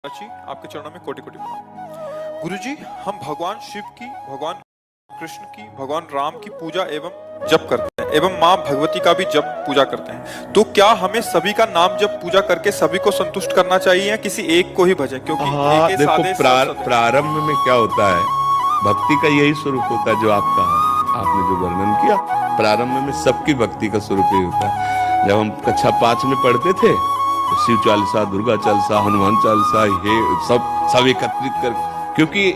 जी आपके चरणों में कोटि कोटि प्रणाम। गुरुजी, हम भगवान शिव की, भगवान कृष्ण की, भगवान राम की पूजा एवं जप करते हैं एवं माँ भगवती का भी जप पूजा करते हैं, तो क्या हमें सभी का नाम जप पूजा करके सभी को संतुष्ट करना चाहिए या किसी एक को ही भजें? क्योंकि हाँ, एक देखो सादे प्रारंभ में क्या होता है, भक्ति का यही स्वरूप होता है जो आपका आपने जो वर्णन किया। प्रारंभ में सबकी भक्ति का स्वरूप यही होता है। जब हम कक्षा 5 में पढ़ते थे तो शिव चालीसा, दुर्गा चालीसा, हनुमान चालीसा, ये सब एकत्रित कर, क्योंकि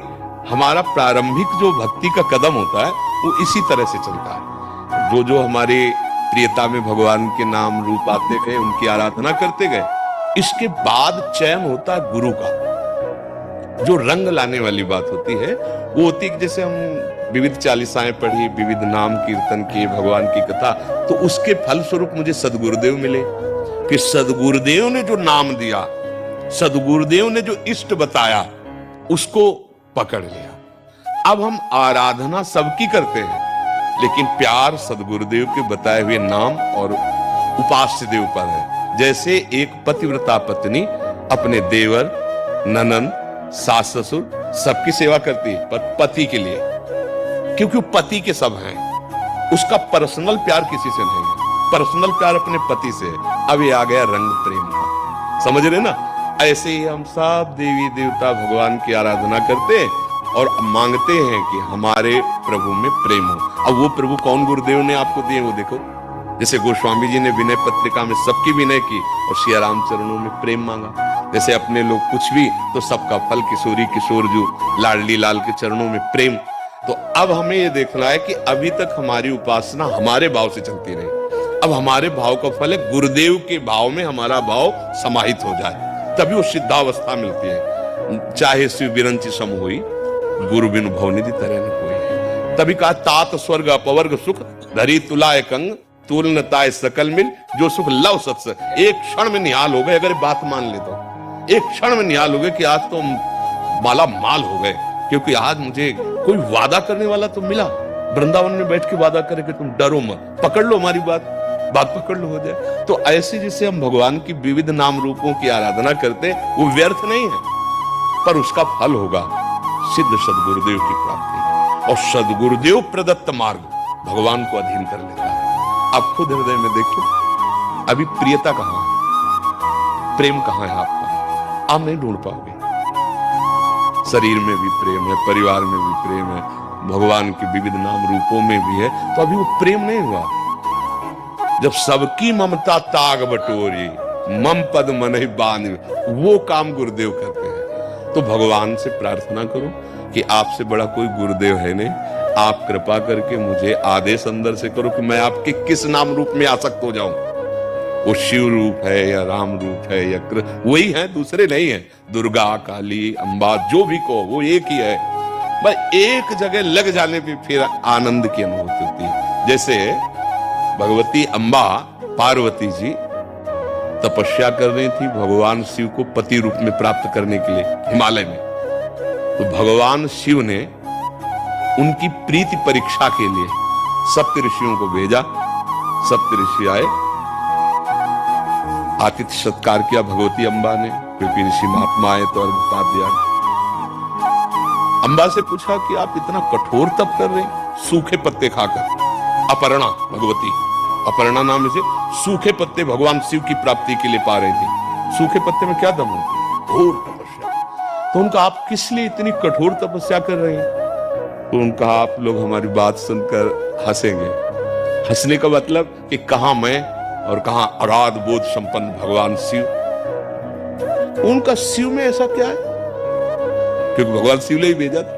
हमारा प्रारंभिक जो भक्ति का कदम होता है वो इसी तरह से चलता है। जो जो हमारे प्रियता में भगवान के नाम रूप आते गए, उनकी आराधना करते गए, इसके बाद चयन होता है गुरु का। जो रंग लाने वाली बात होती है वो होती है कि जैसे हम विविध चालीसाएं पढ़ी, विविध नाम कीर्तन किए, भगवान की कथा, तो उसके फल स्वरूप मुझे सदगुरुदेव मिले कि सदगुरुदेव ने जो नाम दिया, सदगुरुदेव ने जो इष्ट बताया, उसको पकड़ लिया। अब हम आराधना सबकी करते हैं, लेकिन प्यार सदगुरुदेव के बताए हुए नाम और उपास्य देव पर है। जैसे एक पतिव्रता पत्नी अपने देवर, ननन, सास ससुर सबकी सेवा करती है, पर पति के लिए, क्योंकि वो पति के सब हैं, उसका पर्सनल प्यार किसी से नहीं है, पर्सनल प्यार अपने पति से है। अब ये आ गया रंग प्रेम का, समझ रहे ना? ऐसे ही हम सब देवी देवता भगवान की आराधना करते हैं और मांगते हैं कि हमारे प्रभु में प्रेम हो। अब वो प्रभु कौन गुरुदेव ने आपको दिए वो देखो। जैसे गोस्वामी जी ने विनय पत्रिका में सबकी विनय की और श्री राम चरणों में प्रेम मांगा। जैसे अपने लोग कुछ भी तो सबका फल किशोरी किशोर जो लाडली लाल के चरणों में प्रेम। तो अब हमें ये देखना है कि अभी तक हमारी उपासना हमारे भाव से चलती रही, अब हमारे भाव का फल है गुरुदेव के भाव में हमारा भाव समाहित हो जाए, तभी वो सिद्धावस्था मिलती है। चाहे शिव बिरंची सम हुई, गुरु बिनु भवनिधि तरह न कोई। तभी कहा तात स्वर्ग अपवर्ग सुख धरी तुलाय कंग तुलनताय सकल मिल, जो सुख लव सत्स। एक क्षण में निहाल हो गए, अगर बात मान ले तो एक क्षण में निहाल हो गए कि आज तो माला माल हो गए, क्योंकि आज मुझे कोई वादा करने वाला तो मिला। वृंदावन में बैठ के वादा करे कि तुम डरो मत, पकड़ लो हमारी बात पकड़ लो, हो जाए। तो ऐसे जिसे हम भगवान की विविध नाम रूपों की आराधना करते हैं वो व्यर्थ नहीं है, पर उसका फल होगा सिद्ध सदगुरुदेव की प्राप्ति, और सदगुरुदेव प्रदत्त मार्ग भगवान को अधीन कर लेता है। आप खुद हृदय में देखो, अभी प्रियता कहां है, प्रेम कहां है आपका? आप नहीं ढूंढ पाओगे। शरीर में भी प्रेम है, परिवार में भी प्रेम है, भगवान के विविध नाम रूपों में भी है, तो अभी वो प्रेम नहीं हुआ। जब सबकी ममता ताग बटोरी, मम पद मन ही बांध, वो काम गुरुदेव करते हैं। तो भगवान से प्रार्थना करो कि आपसे बड़ा कोई गुरुदेव है नहीं, आप कृपा करके मुझे आदेश अंदर से करो कि मैं आपके किस नाम रूप में आसक्त हो जाऊं। वो शिव रूप है या राम रूप है या वही है, दूसरे नहीं है। दुर्गा, काली, अंबा, जो भी कहो वो एक ही है। बस एक जगह लग जाने पे फिर आनंद की अनुभूति होती है। जैसे भगवती अंबा, पार्वती जी तपस्या कर रही थी भगवान शिव को पति रूप में प्राप्त करने के लिए हिमालय में, तो भगवान शिव ने उनकी प्रीति परीक्षा के लिए सप्त ऋषियों को भेजा। सप्त ऋषि आए, आतिथ्य सत्कार किया भगवती अंबा ने, क्योंकि ऋषि महात्मा आए तो अर्घ्य दिया। अंबा से पूछा कि आप इतना कठोर तप कर रहे हैं सूखे पत्ते खाकर। अपर्णा, भगवती अपर्णा नाम से सूखे पत्ते भगवान शिव की प्राप्ति के लिए पा रहे थे। सूखे पत्ते में क्या दम होती है? घोर तपस्या। तो उनका आप किस लिए इतनी कठोर तपस्या कर रहे हैं? तो उनका आप लोग हमारी बात सुनकर हंसेंगे। हंसने का मतलब कि कहां मैं और कहां अराध बोध संपन्न भगवान शिव। उनका शिव में ऐसा क्या है? क्योंकि भगवान शिव ने ही भेजा था।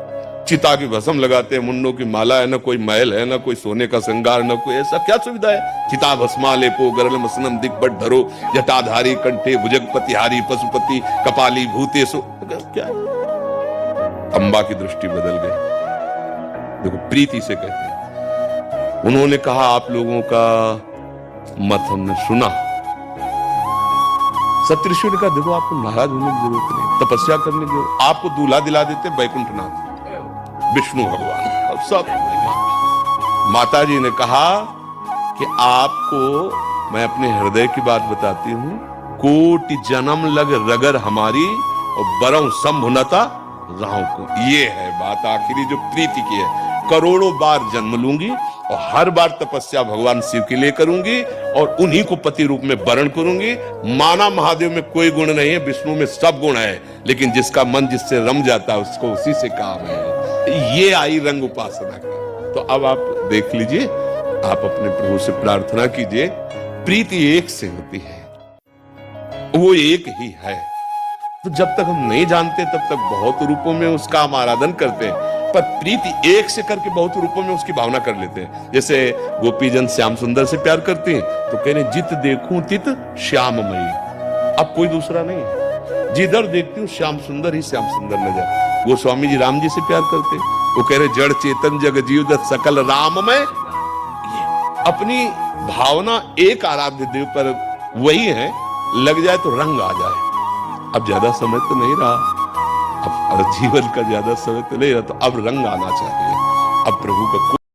चिता की भस्म लगाते हैं, मुन्नों की माला है, ना कोई महल है, ना कोई सोने का श्रृंगार, ना कोई ऐसा क्या सुविधा है? चिता भस्मा लेपो गरल मसनम दिग्बट धरो, जटाधारी कंठे भुजगपतिहारी पशुपति कपाली भूतेशु। क्या है? अंबा की दृष्टि बदल गई। देखो, प्रीति से कहते हैं। उन्होंने कहा आप लोगों का मत हमने सुना। सत्यऋषि ने कहा देखो आपको नाराज होने की जरूरत नहीं, तपस्या करने की जरूरत, आपको दूल्हा दिला देते वैकुंठनाथ विष्णु भगवान और सब। माता जी ने कहा कि आपको मैं अपने हृदय की बात बताती हूं, कोटि जन्म लग रगर हमारी और बरऊ संभुनता राव को। ये है बात आखिरी जो प्रीति की है। करोड़ों बार जन्म लूंगी और हर बार तपस्या भगवान शिव के लिए करूंगी और उन्हीं को पति रूप में वरण करूंगी। माना महादेव में कोई गुण नहीं है, विष्णु में सब गुण है, लेकिन जिसका मन जिससे रम जाता है उसको उसी से काम है। ये आई रंग उपासना की। तो अब आप देख लीजिए, आप अपने प्रभु से प्रार्थना कीजिए। प्रीति एक से होती है, वो एक ही है। तो जब तक हम नहीं जानते तब तक बहुत रूपों में उसका हम आराधन करते हैं, पर प्रीति एक से करके बहुत रूपों में उसकी भावना कर लेते हैं। जैसे गोपीजन श्याम सुंदर से प्यार करते हैं तो कह रहे जित देखूं तित श्याममयी, अब कोई दूसरा नहीं है। जिधर देखती हूँ श्याम सुंदर ही श्याम सुंदर नजर। वो स्वामी जी राम जी से प्यार करते हैं, वो कह रहे जड़ चेतन जग जीव जत सकल राममय। अपनी भावना एक आराध्य देव पर वही है, लग जाए तो रंग आ जाए। अब ज्यादा समय तो नहीं रहा, अब जीवन का ज्यादा समय तो नहीं रहा, तो अब रंग आना चाहिए। अब प्रभु का